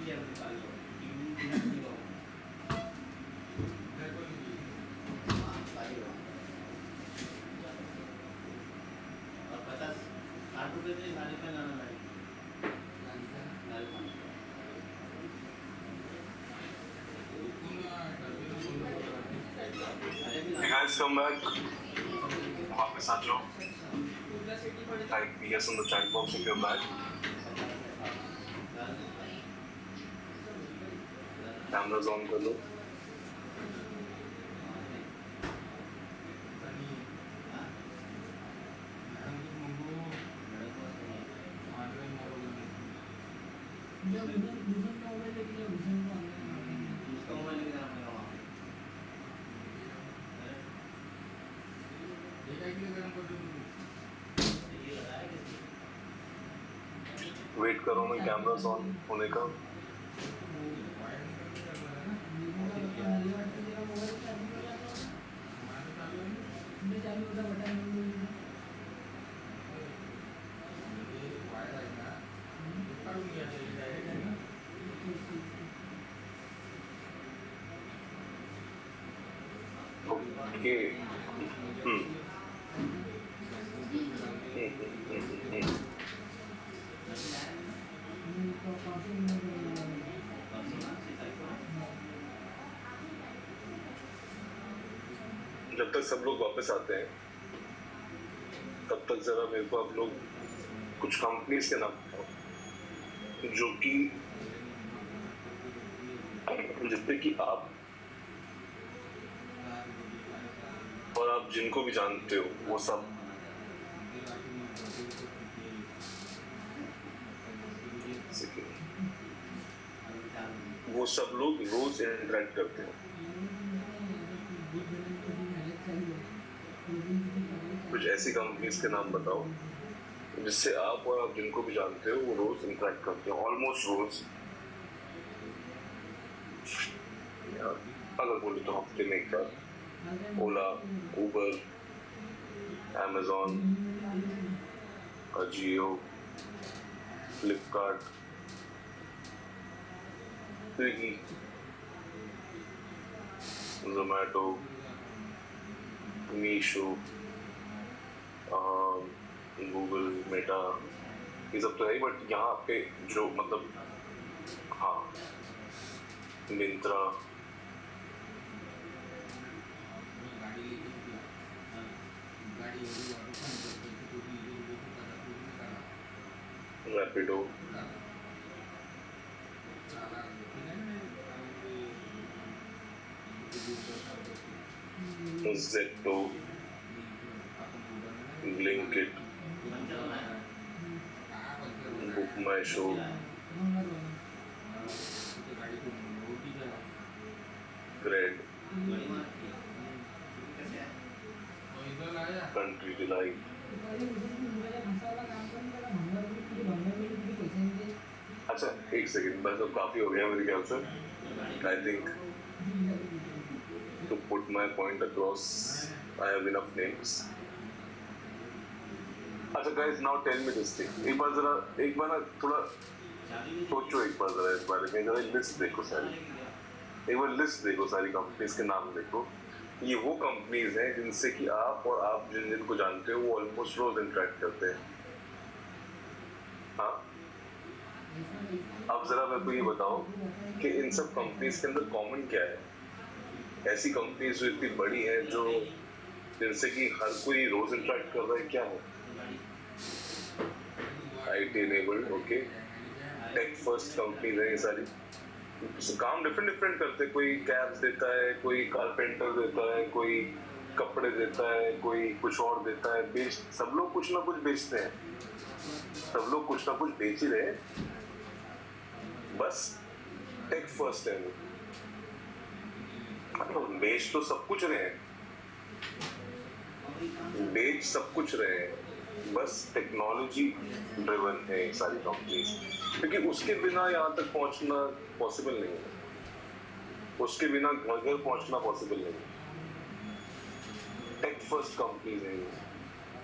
और 50-60 रुपये से नाली का लाना Hey guys, come back. वापस आ जाओ. Type yes on the chat box if you're back. Cameras on कर लो. वेट करो मैं कैमरास ऑन होने का. ओके. जब तक सब लोग वापस आते हैं तब तक जरा मेरे को आप लोग कुछ कंपनीज के नाम बताओ जो कि जितने कि आप और आप जिनको भी जानते हो वो सब लोग रोज इंटरेक्ट करते हैं. कुछ ऐसी कंपनीज के नाम बताओ जिससे आप और आप जिनको भी जानते हो वो रोज इंटरेक्ट करते हो, ऑलमोस्ट रोज. अगर बोले तो हफ्ते में एक बार. Ola, Uber, Amazon, Ajio, Flipkart, Swiggy, Zomato, Meesho, Google, Meta, ये सब तो है. बट यहाँ पे जो मतलब हाँ, मिंत्रा, रैपिडो, ज़ेप्टो, ब्लिंकिट, बुक माई शो, ग्रेड, कंट्री डिलाइट. अच्छा एक सेकंड, बस अब काफी हो गया मेरे ख्याल से. I think to put my point across I have enough names. अच्छा guys, now tell me this thing. एक बार ना थोड़ा सोचो एक बार जरा इस बारे में. जरा लिस्ट देखो सारी. एक बार लिस्ट देखो सारी कंपनीज के नाम देखो. ये वो कंपनीज हैं जिनसे कि आप और आप जिनको जानते हो वो ऑलमोस्ट रोज इंटरेक्ट करते हैं. हाँ, अब जरा मेरे को ये बताओ कि इन सब कंपनीज के अंदर कॉमन क्या है. ऐसी कंपनीज जो इतनी बड़ी हैं जो जिनसे कि हर कोई रोज इंटरेक्ट कर रहा है, क्या है. IT enabled, okay. Tech first companies है ये सारी. काम डिफरेंट करते हैं. कोई कैब्स देता है, कोई कारपेंटर देता है, कोई कपड़े देता है, कोई कुछ और देता है. सब लोग कुछ ना कुछ बेचते हैं. सब लोग कुछ ना कुछ बेच ही रहे हैं. बस टेक फर्स्ट है वो. बेच तो सब कुछ रहे हैं, बेच सब कुछ रहे हैं, बस टेक्नोलॉजी ड्रिवन है ये सारी कंपनीज. क्योंकि उसके बिना यहाँ तक पहुंचना पॉसिबल नहीं है. उसके बिना घर पहुंचना पॉसिबल नहीं है. टेक फर्स्ट कंपनीज है ये.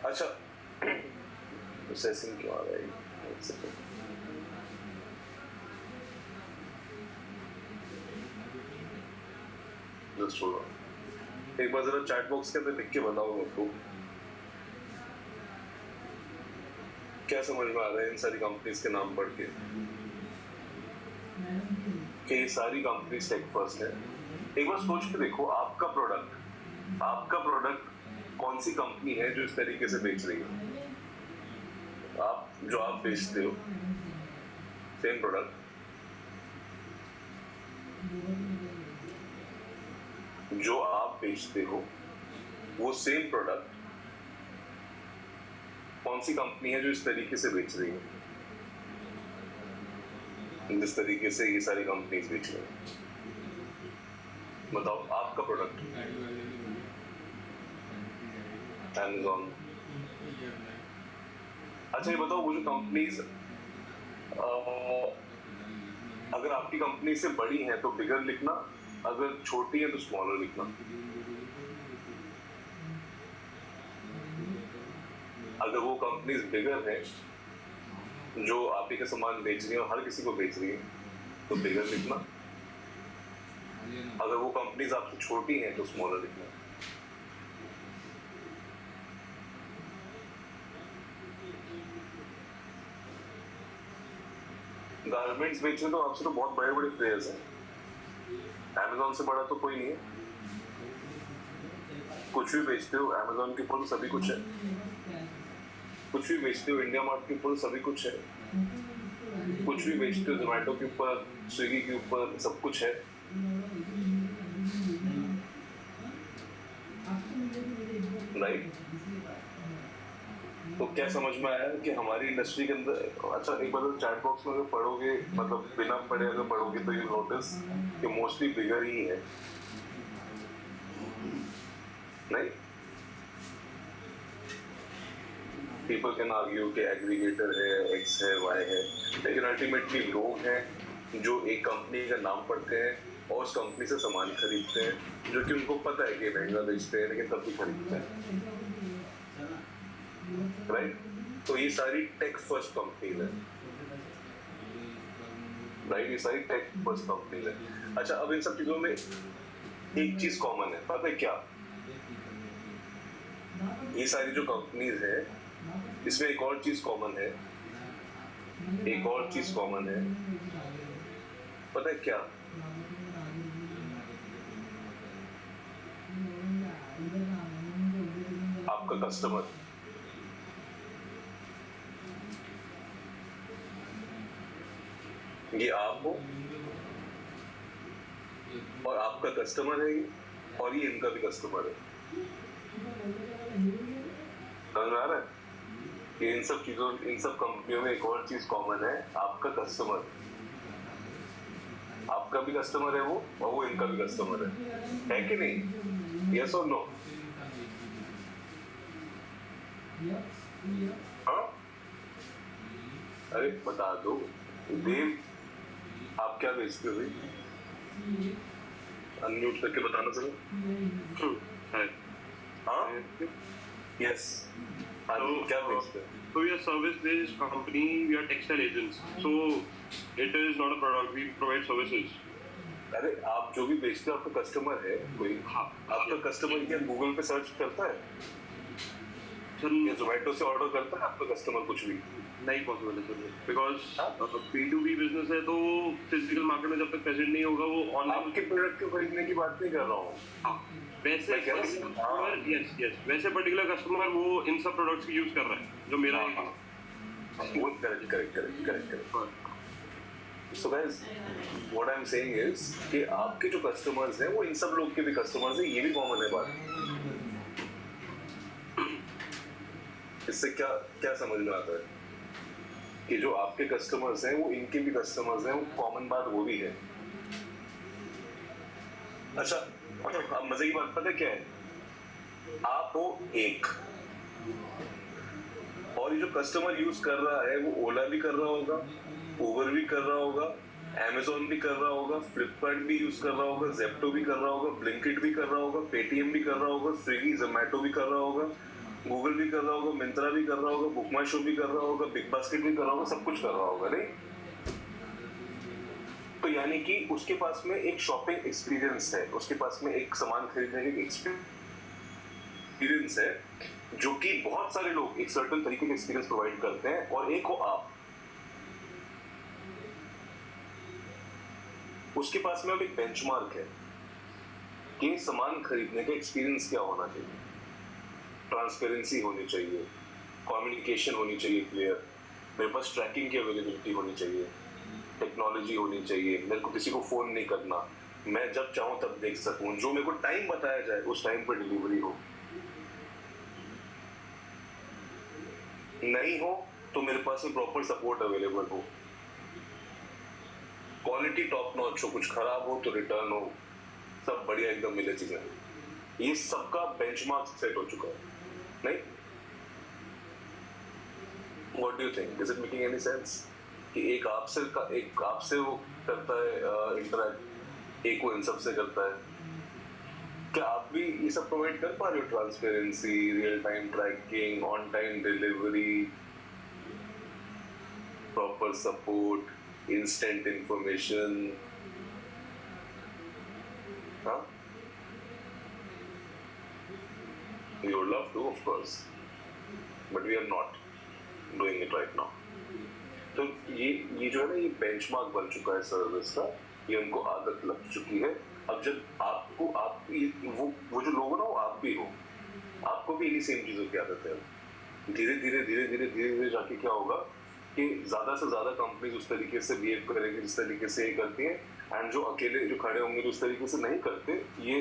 अच्छा प्रोसेसिंग क्यों आ रहा है. इंटरेस्ट होगा। एक बार जरा चैट बॉक्स के अंदर लिख के बताओ मेरे को क्या समझ में आ रहा है इन सारी कंपनीज के नाम पढ़ के कि ये सारी कंपनीज टेक फर्स्ट है। एक बार सोच के देखो आपका प्रोडक्ट कौन सी कंपनी है जो इस तरीके से बेच रही है। आप बेचते हो सेम प्रोडक्ट, जो आप बेचते हो वो सेम प्रोडक्ट कौन सी कंपनी है जो इस तरीके से बेच रही है, जिस तरीके से ये सारी कंपनीज बेच रही हैं। बताओ आपका प्रोडक्ट Amazon। अच्छा ये बताओ वो जो कंपनीज अगर आपकी कंपनी से बड़ी है तो बिगर लिखना, अगर छोटी है तो स्मॉलर लिखना। अगर वो कंपनीज बिगर है जो आप ही का सामान बेच रही है और हर किसी को बेच रही है तो बिगर लिखना। अगर वो कंपनीज आपसे छोटी हैं तो स्मॉलर लिखना। गारमेंट्स बेचने तो आपसे तो बहुत बड़े बड़े प्लेयर्स हैं। Amazon से बड़ा तो कोई नहीं है। कुछ भी बेचते हो Amazon के ऊपर सभी कुछ है। कुछ भी बेचते हो इंडिया मार्ट के ऊपर सभी कुछ है। कुछ भी बेचते हो जोमेटो के ऊपर, स्विगी के ऊपर सब कुछ है। राइट? तो क्या समझ में आया कि हमारी इंडस्ट्री के अंदर, अच्छा एक बार चैट बॉक्स में अगर पढ़ोगे, मतलब बिना पढ़े अगर पढ़ोगे तो यू नोटिस कि मोस्टली बिगर ही है। नहीं, पीपल कैन आर्ग्यू कि एग्रीगेटर है, एक्स है, वाई है, लेकिन अल्टीमेटली लोग हैं जो एक कंपनी का नाम पढ़ते हैं और उस कंपनी से सामान खरीदते हैं, जो कि उनको पता है कि महंगा बेचते हैं लेकिन तब भी खरीदते हैं। राइट? तो ये सारी टेक फर्स्ट कंपनीज है। राइट? ये सारी टेक फर्स्ट कंपनीज है। अच्छा अब इन सब चीजों में एक चीज कॉमन है, पता है क्या? ये सारी जो कंपनीज है इसमें एक और चीज कॉमन है, एक और चीज कॉमन है, पता है क्या? आपका कस्टमर। ये आप हो और आपका कस्टमर है ये, और ये इनका भी कस्टमर है। समझ में आ रहा है कि इन सब चीजों, इन सब कंपनियों में एक और चीज कॉमन है, आपका कस्टमर। आपका भी कस्टमर है वो, और वो इनका भी कस्टमर है कि नहीं? यस और नो? हाँ? अरे बता दो देव, आप क्या बेचते हो भाई? अनम्यूट करके बताना सर। हाँ? यस। क्या बेचते हो? So we are service-based company. We are textile agents. So it is not a product. We provide services. अरे आप जो भी बेचते हो आपका कस्टमर है कोई? हाँ. आपका कस्टमर क्या गूगल पे सर्च करता है या जोमेटो से ऑर्डर करता है आपका कस्टमर? कुछ भी नहीं पॉसिबल है सर, बिकॉज B2B बिजनेस है तो फिजिकल मार्केट में जब तक प्रेजेंट नहीं होगा वो ऑनलाइन। आपके प्रोडक्ट को खरीदने की बात नहीं कर रहा हूँ। वैसे कस्टमर, यस वैसे पर्टिकुलर कस्टमर वो इन सब प्रोडक्ट्स यूज कर रहा है जो मेरा वो correct. So guys, what I'm saying is कि आपके जो कस्टमर्स हैं वो इन सब लोग के भी कस्टमर्स हैं, ये भी कॉमन है बात। इससे क्या समझ में आता है कि जो आपके कस्टमर्स हैं वो इनके भी कस्टमर्स हैं, वो कॉमन बात वो भी है। अच्छा अब मजे की बात पता है क्या है? आप हो एक, और ये जो कस्टमर यूज कर रहा है वो ओला भी कर रहा होगा, उबर भी कर रहा होगा, Amazon भी कर रहा होगा, फ्लिपकार्ट भी यूज कर रहा होगा, जेप्टो भी कर रहा होगा, ब्लिंकिट भी कर रहा होगा, पेटीएम भी कर रहा होगा, स्विगी जोमेटो भी कर रहा होगा, गूगल भी कर रहा होगा, मिंत्रा भी कर रहा होगा, बुक माई शो भी कर रहा होगा, बिग बास्केट भी कर रहा होगा, सब कुछ कर रहा होगा। नहीं तो यानी कि उसके पास में एक शॉपिंग एक्सपीरियंस है, उसके पास में एक सामान खरीदने का एक्सपीरियंस है, जो कि बहुत सारे लोग एक सर्टेन तरीके का एक्सपीरियंस प्रोवाइड करते हैं, और एक हो आप, उसके पास में अब एक बेंचमार्क है कि सामान खरीदने का एक्सपीरियंस क्या होना चाहिए, ट्रांसपेरेंसी होनी चाहिए, कम्युनिकेशन होनी चाहिए क्लियर, मेरे पास ट्रैकिंग की अवेलेबिलिटी होनी चाहिए, टेक्नोलॉजी होनी चाहिए, मेरे को किसी को फोन नहीं करना, मैं जब चाहूं तब देख सकूं, जो मेरे को टाइम बताया जाए उस टाइम पर डिलीवरी हो, नहीं हो तो मेरे पास में प्रॉपर सपोर्ट अवेलेबल हो, क्वालिटी टॉप नॉच हो, कुछ खराब हो तो रिटर्न हो, सब बढ़िया एकदम मिले चीजें, ये सबका बेंचमार्क सेट हो चुका है, नहीं? What do you think? Is it making any sense? कि एक आपसे वो करता है इंटरैक्ट, एक वो इन सबसे करता है, क्या आप भी ये सब प्रोवाइड कर पा रहे हो? Transparency, real time tracking, on time delivery, proper support, instant information, हाँ? We would love to, of course, but we are not doing it right now. तो ये जो है ना, ये बेंचमार्क बन चुका है सर्विस का, ये उनको आदत लग चुकी है। अब जब आपको वो जो लोग हो ना, वो आप भी हो, आपको भी इन्हीं सेम चीजों की आदत है। धीरे धीरे जाके क्या होगा कि ज्यादा से ज्यादा कंपनीज उस तरीके से बिहेव करेंगी जिस तरीके से ये करती हैं, एंड जो अकेले जो खड़े होंगे उस तरीके से नहीं करते, ये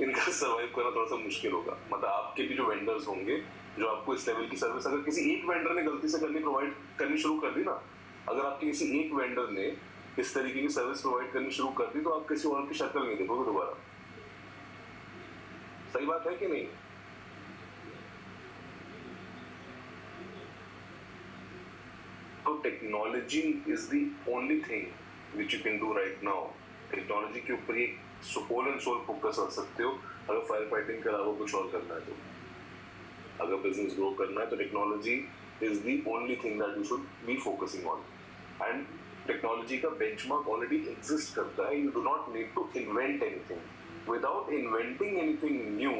इनका सर्वाइव करना थोड़ा सा मुश्किल होगा। मतलब आपके भी जो वेंडर्स होंगे जो आपको इस लेवल की सर्विस, अगर किसी एक वेंडर ने गलती से प्रोवाइड करनी शुरू कर दी ना, अगर आपके किसी एक वेंडर ने इस तरीके की सर्विस प्रोवाइड करनी शुरू कर दी, तो आप किसी और की शक्ल नहीं देखोगे दोबारा। सही बात है कि नहीं? तो technology is the only thing which you can do right now. Technology के ऊपर ये होल एंड सोल फोकस कर सकते हो अगर फायर फाइटिंग के अलावा कुछ और करना है तो। अगर बिजनेस ग्रो करना है तो technology is the only thing that you should be focusing on, and technology का बेंचमार्क ऑलरेडी एग्जिस्ट करता है। You do not need to invent anything, without inventing anything new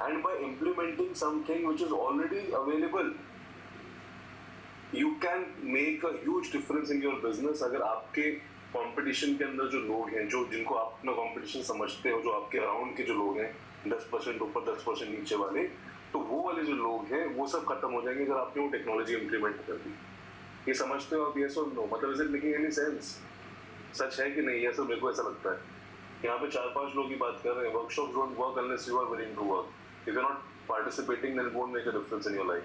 and by implementing something which is already available, you can make a huge difference in your business। अगर आपके competition के अंदर जो लोग हैं, जो जिनको आप अपना कंपटीशन समझते हो, जो आपके अराउंड के जो लोग हैं 10% ऊपर 10% नीचे वाले, तो वो वाले जो लोग हैं वो सब खत्म हो जाएंगे अगर आपने वो टेक्नोलॉजी इम्प्लीमेंट कर दी। ये समझते हो आप? यस और नो? मतलब is it making any sense? सच है कि नहीं? ये सब मेरे को ऐसा लगता है। यहाँ पे 4-5 लोग ही बात कर रहे हैं। Workshop don't work unless you are willing to work. If you are not participating then it won't make a difference in your life.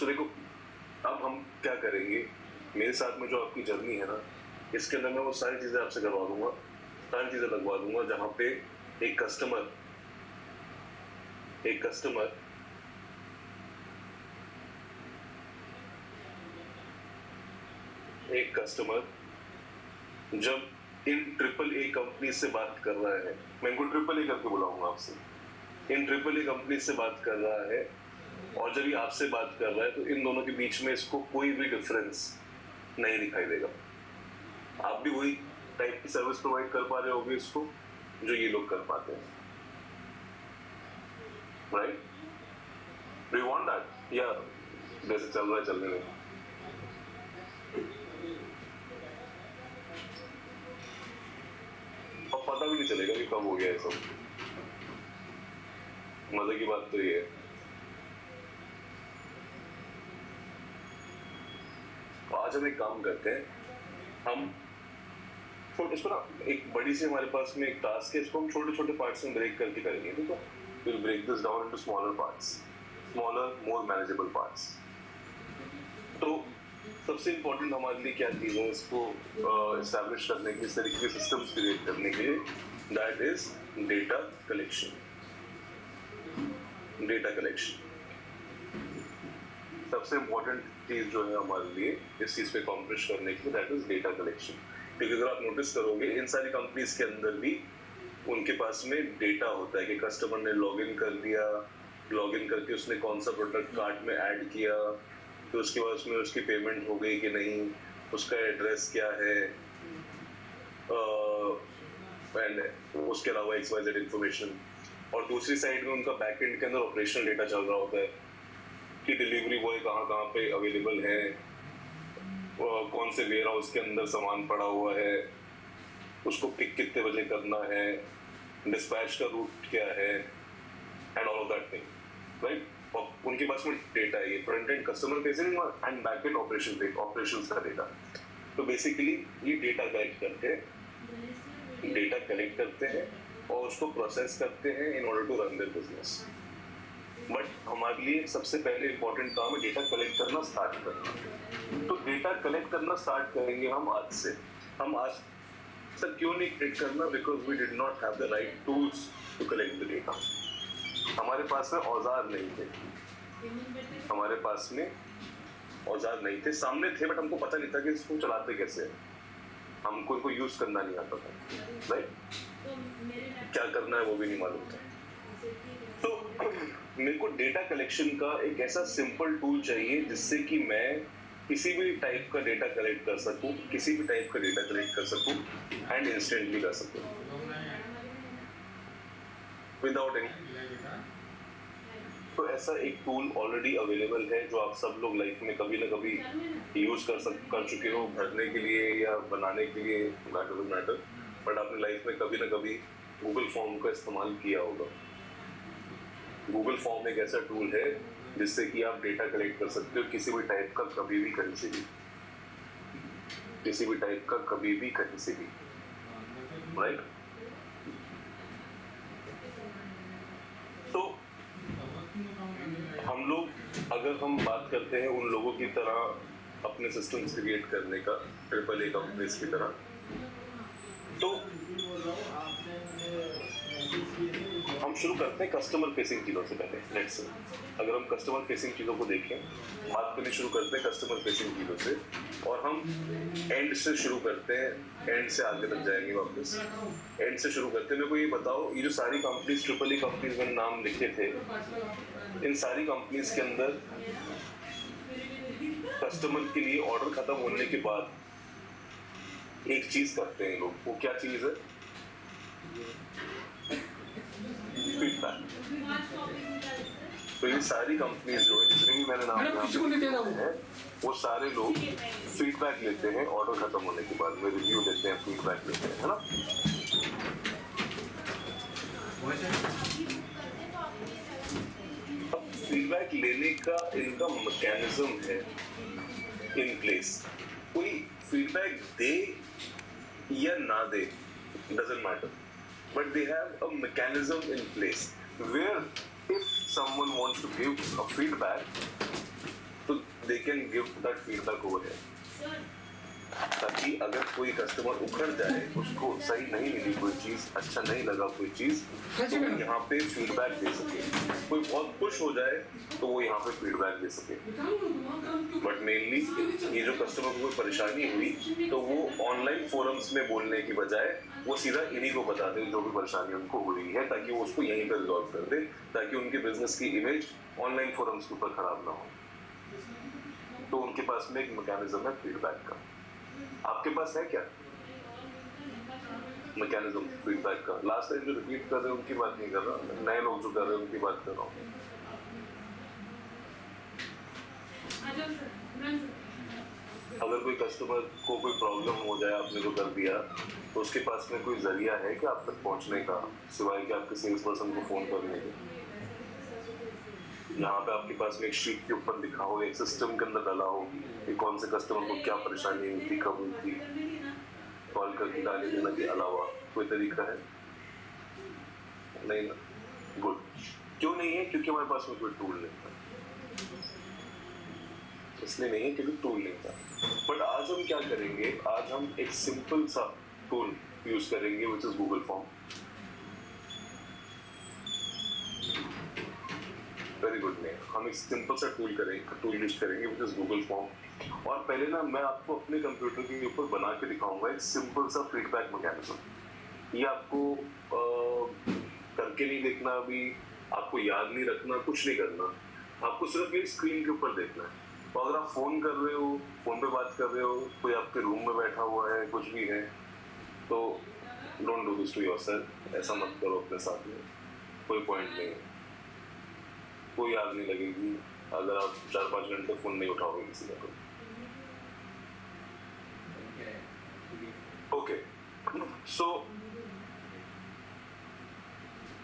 तो देखो, अब हम क्या करेंगे, मेरे साथ में जो आपकी जर्नी है ना, इसके अंदर मैं वो सारी चीजें आपसे करवा दूंगा, सारी चीजें लगवा दूंगा, जहाँ पे एक कस्टमर जब इन AAA कंपनी से बात कर रहा है, मैं इनको AAA करके बुलाऊंगा आपसे, इन AAA कंपनी से बात कर रहा है और जब ये आपसे बात कर रहा है, तो इन दोनों के बीच में इसको कोई भी डिफरेंस नहीं दिखाई देगा। आप भी वही टाइप की सर्विस प्रोवाइड कर पा रहे होगे इसको जो ये लोग कर पाते हैं, right? Do you want that? या जैसे चल रहा है चलने में। और पता भी नहीं चलेगा कि कब हो गया है सब। मजे की बात तो ये है। आज हम एक काम करते हैं, हम इसको ना एक बड़ी सी हमारे पास में एक टास्क है, इसको हम छोटे छोटे पार्ट्स में ब्रेक करके करेंगे, ठीक है? Will break this down into smaller parts, smaller more manageable parts. तो सबसे इम्पोर्टेंट हमारे लिए क्या चीज़ है इसको एस्टैब्लिश करने के, इस तरीके के सिस्टम्स क्रिएट करने के लिए, that is data collection. Data collection सबसे इम्पोर्टेंट चीज जो है हमारे लिए इस चीज पे अकॉम्प्लिश करने के लिए, दैट इज डेटा कलेक्शन। क्योंकि अगर आप नोटिस करोगे इन सारी कंपनीज के अंदर भी उनके पास में डेटा होता है कि कस्टमर ने लॉग इन कर लिया, लॉग इन करके उसने कौन सा प्रोडक्ट कार्ट में ऐड किया, तो उसके बाद उसमें उसकी पेमेंट हो गई कि नहीं, उसका एड्रेस क्या है, एंड उसके अलावा XYZ इन्फॉर्मेशन। और दूसरी साइड में उनका बैक एंड के अंदर ऑपरेशनल डेटा चल रहा होता है कि डिलीवरी बॉय कहाँ कहाँ पे अवेलेबल है, कौन से वेयर हाउस के अंदर सामान पड़ा हुआ है, उसको पिक कितने बजे करना है, डिस्पैच का रूट क्या है, and all of that thing, right. और उनके पास में डेटा है, ये front end customer facing and back end operations का डेटा। तो बेसिकली ये डेटा कलेक्ट करते हैं और उसको प्रोसेस करते हैं in order to run their business. But हमारे लिए सबसे पहले इंपॉर्टेंट काम है डेटा कलेक्ट करना स्टार्ट करना। तो डेटा कलेक्ट करना स्टार्ट करेंगे हम आज से। हम आज तक क्यों नहीं कलेक्ट करना? Because we did not have the right tools to collect the data. हमारे पास में औजार नहीं थे, हमारे पास में औजार नहीं थे, सामने थे बट हमको पता नहीं था कि इसको चलाते कैसे, हमको इनको यूज करना नहीं आता था, राइट। क्या करना है वो भी नहीं मालूम था। तो मेरे को डेटा कलेक्शन का एक ऐसा सिंपल टूल चाहिए जिससे कि मैं किसी भी टाइप का डेटा कलेक्ट कर सकूं, किसी भी टाइप का डेटा कलेक्ट कर सकूं एंड इंस्टेंटली कर सकूं विदाउट एनी। तो ऐसा एक टूल ऑलरेडी अवेलेबल है जो आप सब लोग लाइफ में कभी ना कभी यूज कर चुके हो, भरने के लिए या बनाने के लिए, मैटर, बट आपने लाइफ में कभी ना कभी गूगल फॉर्म का इस्तेमाल किया होगा। गूगल फॉर्म एक ऐसा टूल है जिससे कि आप डेटा कलेक्ट कर सकते हो किसी भी टाइप का, कभी भी, कहीं से भी, किसी भी टाइप का, कभी भी, कहीं से भी, राइट। तो हम लोग, अगर हम बात करते हैं उन लोगों की तरह अपने सिस्टम्स क्रिएट करने का, AAA कंपनीज की तरह, तो हम शुरू करते हैं कस्टमर फेसिंग चीज़ों से पहले। लेट्स से अगर हम कस्टमर फेसिंग चीज़ों को देखें, बात करनी शुरू करते हैं कस्टमर फेसिंग चीज़ों से, और हम एंड से शुरू करते हैं, एंड से आगे तक जाएंगे वापस। एंड से शुरू करते हैं। मेरे को ये बताओ, ये जो सारी कंपनीज, AAA कंपनीज मैंने नाम लिखे थे, इन सारी कंपनीज के अंदर कस्टमर के लिए ऑर्डर खत्म होने के बाद एक चीज करते हैं लोग। वो क्या चीज है? फीडबैक। तो ये सारी कंपनीज जो है, जितनी भी मैंने नाम लिया है, वो सारे लोग फीडबैक लेते हैं ऑर्डर खत्म होने के बाद में, रिव्यू लेते हैं, फीडबैक लेते हैं, है ना। फीडबैक लेने का इनका मैकेनिज्म है इन प्लेस। कोई फीडबैक दे या ना दे, doesn't matter, but they have a mechanism in place where if someone wants to give a feedback, so they can give that feedback over here, ताकि अगर कोई कस्टमर उखड़ जाए, उसको सही नहीं मिली कोई चीज, अच्छा नहीं लगा कोई चीज, तो वो यहाँ पे फीडबैक दे सके। कोई बहुत खुश हो जाए तो वो यहाँ पे फीडबैक दे सके। बट मेनली ये जो कस्टमर को कोई परेशानी हुई तो वो ऑनलाइन फोरम्स में बोलने की बजाय वो सीधा इन्हीं को बता दे जो भी परेशानी उनको हो रही है, ताकि वो उसको यहीं पे रिजॉल्व कर दे, ताकि उनके बिजनेस की इमेज ऑनलाइन फोरम्स के ऊपर खराब ना हो। तो उनके पास में एक मैकेनिज्म है फीडबैक का। आपके पास है क्या मैकेनिज्म फीडबैक का? लास्ट टाइम जो रिपीट कर रहे हैं उनकी बात नहीं कर रहा, नए लोग जो कर रहे हैं उनकी बात कर रहा हूँ। अगर कोई कस्टमर को कोई प्रॉब्लम हो जाए, आपने जो कर दिया, तो उसके पास में कोई जरिया है कि आप तक पहुंचने का, सिवाय कि आपके सेल्स पर्सन को फोन करने के? यहाँ पे आपके पास में एक शीट के ऊपर लिखा हो, एक सिस्टम के अंदर डाला हो कि कौन से कस्टमर को क्या परेशानी हुई थी, कब हुई थी, कॉल करके डाले देने के अलावा कोई तरीका है? नहीं ना। गुड। क्यों नहीं है? क्योंकि हमारे पास में कोई टूल नहीं था। इसलिए नहीं है क्योंकि टूल नहीं था। बट आज हम क्या करेंगे? आज हम एक सिंपल सा टूल यूज करेंगे which is Google form. Very good name. हम एक सिंपल सा टूल यूज करेंगे विच इज गूगल फॉर्म। और पहले ना मैं आपको अपने कंप्यूटर के ऊपर बना के दिखाऊंगा एक सिंपल सा फीडबैक मैकेनिज्म। ये आपको करके नहीं देखना अभी, आपको याद नहीं रखना, कुछ नहीं करना, आपको सिर्फ ये स्क्रीन के ऊपर देखना है। तो अगर आप फोन कर रहे हो, फोन पे बात कर रहे हो, कोई आपके रूम में बैठा हुआ है, कुछ भी है, तो don't do this to yourself. ऐसा मत करो अपने साथ में, कोई पॉइंट नहीं है, कोई याद नहीं लगेगी अगर आप 4-5 घंटे फोन नहीं उठाओगे किसी का। ओके, सो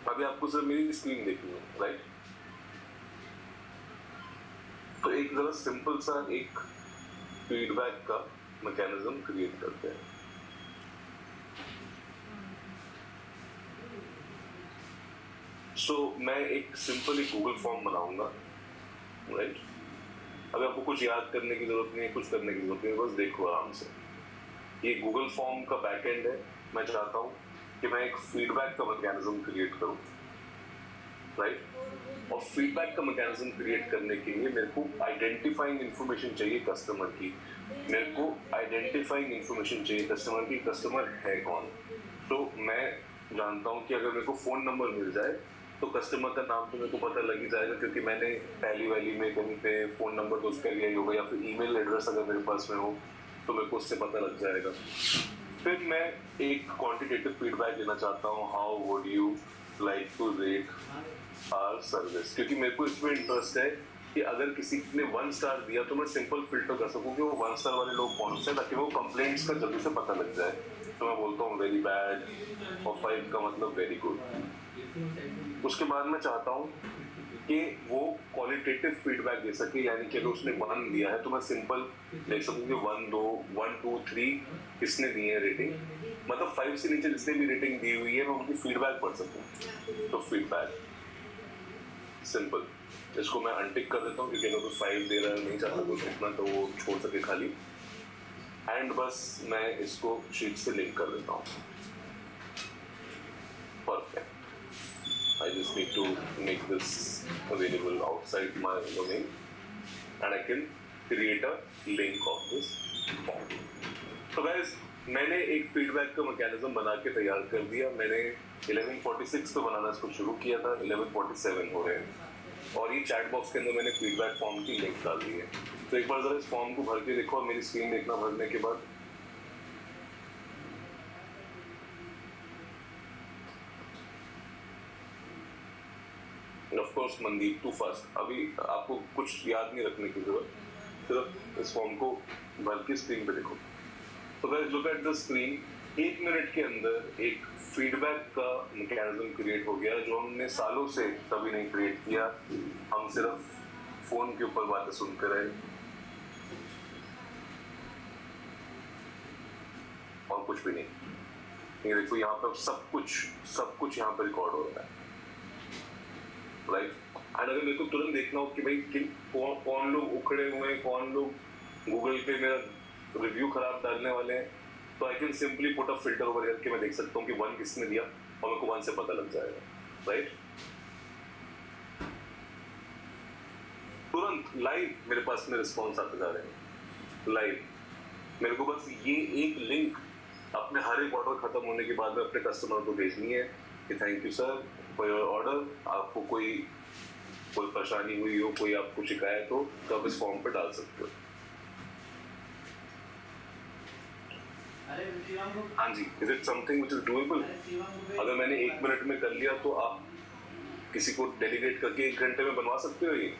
अभी आपको सिर्फ मेरी स्क्रीन देखनी है, राइट? तो एक जरा सिंपल सा एक फीडबैक का मैकेनिज्म क्रिएट करते हैं। मैं एक सिंपल गूगल फॉर्म बनाऊंगा, राइट? अभी आपको कुछ याद करने की जरूरत नहीं है, कुछ करने की जरूरत नहीं है, बस देखो आराम से। ये गूगल फॉर्म का बैकएंड है। मैं चाहता हूँ कि मैं एक फीडबैक का मैकेनिज्म क्रिएट करूँ, राइट? और फीडबैक का मैकेनिज्म क्रिएट करने के लिए मेरे को आइडेंटिफाइंग इंफॉर्मेशन चाहिए कस्टमर की। मेरे को आइडेंटिफाइंग इंफॉर्मेशन चाहिए कस्टमर की, कस्टमर है कौन। तो मैं जानता हूँ कि अगर मेरे को फोन नंबर मिल जाए तो कस्टमर का नाम तो मेरे को पता लग ही जाएगा, क्योंकि मैंने पहली वाली में कहीं पे फोन नंबर तो उसका लिया ही होगा, या फिर ईमेल एड्रेस अगर मेरे पास में हो तो मेरे को उससे पता लग जाएगा। फिर मैं एक क्वांटिटेटिव फीडबैक लेना चाहता हूँ, how would you like to rate our service, क्योंकि मेरे को इसमें इंटरेस्ट है कि अगर किसी ने 1 स्टार दिया तो मैं सिंपल फिल्टर कर सकूँ कि वो 1 स्टार वाले लोग कौन से, ताकि वो कंप्लेंट्स का जल्दी से पता लग जाए। तो मैं बोलता हूँ वेरी बैड, और 5 का मतलब वेरी गुड। उसके बाद मैं चाहता हूँ कि वो क्वालिटेटिव फीडबैक दे सके, यानी कि अगर उसने 1 दिया है तो मैं सिंपल देख सकूँ कि 1, 2, 1, 2, 3 किसने दी है रेटिंग, मतलब 5 से नीचे जिसने भी रेटिंग दी हुई है मैं उनकी फीडबैक पढ़ सकूँ। तो फीडबैक सिंपल, इसको मैं अनटिक कर देता हूँ, क्योंकि अगर कोई 5 दे रहा है, नहीं चाहता कोई इतना, तो वो छोड़ सके खाली। एंड बस मैं इसको शीट से लिंक कर देता हूँ। Perfect. I just need to make this available outside my domain, and I can create a link of this form. So guys, मैंने एक फीडबैक का मैकेनिज्म बना के तैयार कर दिया। मैंने 11:46 पे बनाना इसको शुरू किया था, 11:47 हो रहे हैं, और ये चैट बॉक्स के अंदर मैंने फीडबैक फॉर्म की लिंक डाल दी है। तो एक बार जरा इस फॉर्म को भर के देखो, और मेरी स्क्रीन देखना भरने के बाद। Of course Mandeep, too fast, अभी आपको कुछ याद नहीं रखने की जरूरत, सिर्फ इस फॉर्म को भर के स्क्रीन पे देखो। तो guys look at the screen. 1 minute के अंदर एक फीडबैक का मैकेनिज्म क्रिएट हो गया, जो हमने सालों से कभी नहीं क्रिएट किया। हम सिर्फ फोन के ऊपर बातें सुनते रहे और कुछ भी नहीं। ये देखो यहाँ पर सब कुछ यहाँ पर रिकॉर्ड हो रहा है, राइट? एंड अगर मेरे को तुरंत देखना हो कि भाई कौन लोग उखड़े हुए हैं, कौन लोग गूगल पे मेरा रिव्यू खराब डालने वाले हैं, तो I can simply put a filter over here कि मैं देख सकता हूँ कि 1 किसने दिया, और मेरे को 1 से पता लग जाएगा, राइट? तुरंत लाइव मेरे पास में रिस्पॉन्स आते जा रहे हैं, लाइव। मेरे को बस ये एक लिंक अपने हर एक ऑर्डर खत्म होने के बाद में अपने कस्टमर को भेजनी है कि thank you sir for your order. आपको कोई परेशानी हुई हो, कोई आपको शिकायत हो, तो आप इस फॉर्म पे डाल सकते हो। हाँ जी, is it something which is doable? अगर मैंने 1 मिनट में कर लिया तो आप किसी को डेलीगेट करके 1 घंटे में बनवा सकते हो। ये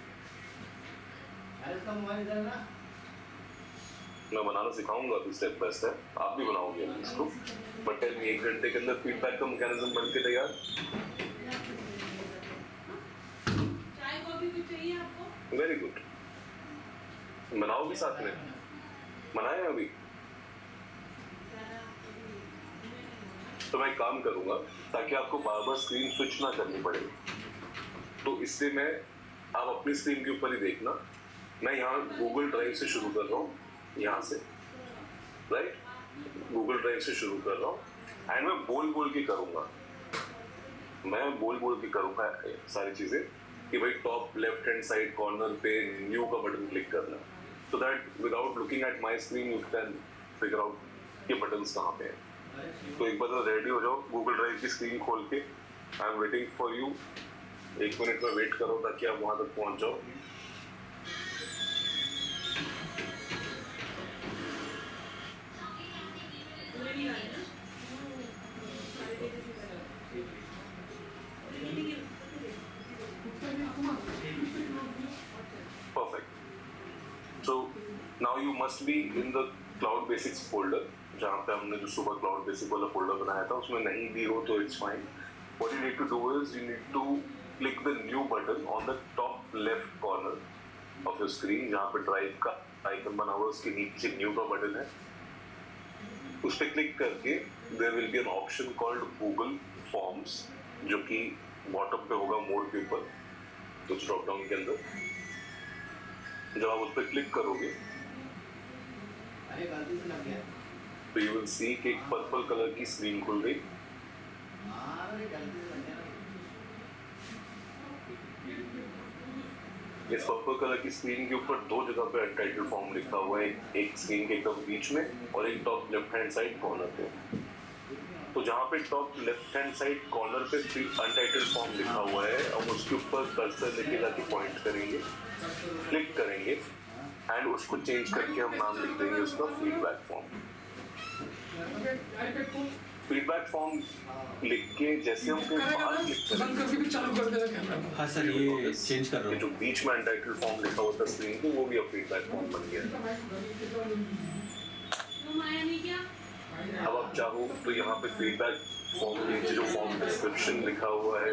मैं बनाना सिखाऊंगा अभी स्टेप बाय स्टेप, आप भी बनाओगे इसको। बट 1 घंटे के अंदर फीडबैक का मैकेनिज्म बन के तैयार। चाय कॉफी भी चाहिए आपको? वेरी गुड, बनाओ भी साथ में, बनाए अभी। तो मैं काम करूंगा ताकि आपको बार बार स्क्रीन स्विच ना करनी पड़े, तो इससे मैं आप अपनी स्क्रीन के ऊपर ही देखना। मैं यहाँ गूगल ड्राइव से शुरू कर रहा हूँ, यहाँ से, राइट? गूगल ड्राइव से शुरू कर रहा हूँ, एंड मैं बोल के करूँगा, मैं बोल के करूँगा सारी चीज़ें कि भाई top left hand side corner पे न्यू का बटन क्लिक करना, so that without looking at my screen you can figure out ये बटन्स कहाँ पे हैं। तो एक बार रेडी हो जाओ, गूगल ड्राइव की स्क्रीन खोल के, I am waiting for you. 1 minute में वेट करो ताकि आप वहां तक पहुंच जाओ। पूरे नहीं आए ना Perfect. So now you must be in the Cloud Basics folder, जहाँ पे हमने जो सुबह Cloud Basic वाला folder बनाया था उसमें नहीं भी हो तो it's fine. What you need to do is you need to click the new button on the top left corner of your screen, जहाँ पे Drive का आइकन बना हुआ है उसके नीचे new का बटन है, उस पर क्लिक करके there will be an option called Google Forms जो कि बॉटम पे होगा मोड के ऊपर, तो ड्रॉप डाउन के अंदर जब आप उस पर क्लिक करोगे अरे गलती से लग गया। तो यू विल सी कि एक पर्पल कलर की स्क्रीन खुल गई। हाँ अरे गलती से लग गया ना। इस पर्पल कलर की स्क्रीन के ऊपर दो जगह पे अनटाइटल्ड फॉर्म लिखा हुआ है, एक स्क्रीन के एकदम बीच में और एक top left hand side corner पे। तो जहाँ पे top left hand side corner पे अनटाइटल्ड फॉर्म लिखा हुआ है, हम उसके ऊपर कर्सर लेके जाके पॉइंट करेंगे, क्लिक करेंगे एंड उसको चेंज करके हम नाम लिख देंगे उसका फीडबैक फॉर्म। फीडबैक फॉर्म लिख के जैसे हम कोई बाहर क्लिक करेंगे, हाँ सर ये चेंज कर रहा जो हूँ। बीच में अनटाइटल्ड फॉर्म लिखा होता है स्क्रीन पे वो भी अब फीडबैक फॉर्म बन गया। तुम आया नहीं क्या अब आप चाहो तो यहाँ पे फीडबैक फॉर्म के नीचे जो फॉर्म डिस्क्रिप्शन लिखा हुआ है,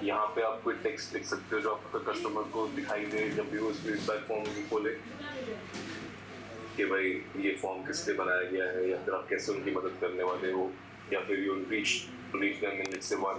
यहाँ पे आप कोई टेक्स्ट लिख सकते हो जो आपका कस्टमर को दिखाई दे जब भी वो इस फीडबैक फॉर्म को खोले कि भाई ये फॉर्म किस लिए बनाया गया है, या फिर आप कैसे उनकी मदद करने वाले हो, या फिर you reach them in let's say 1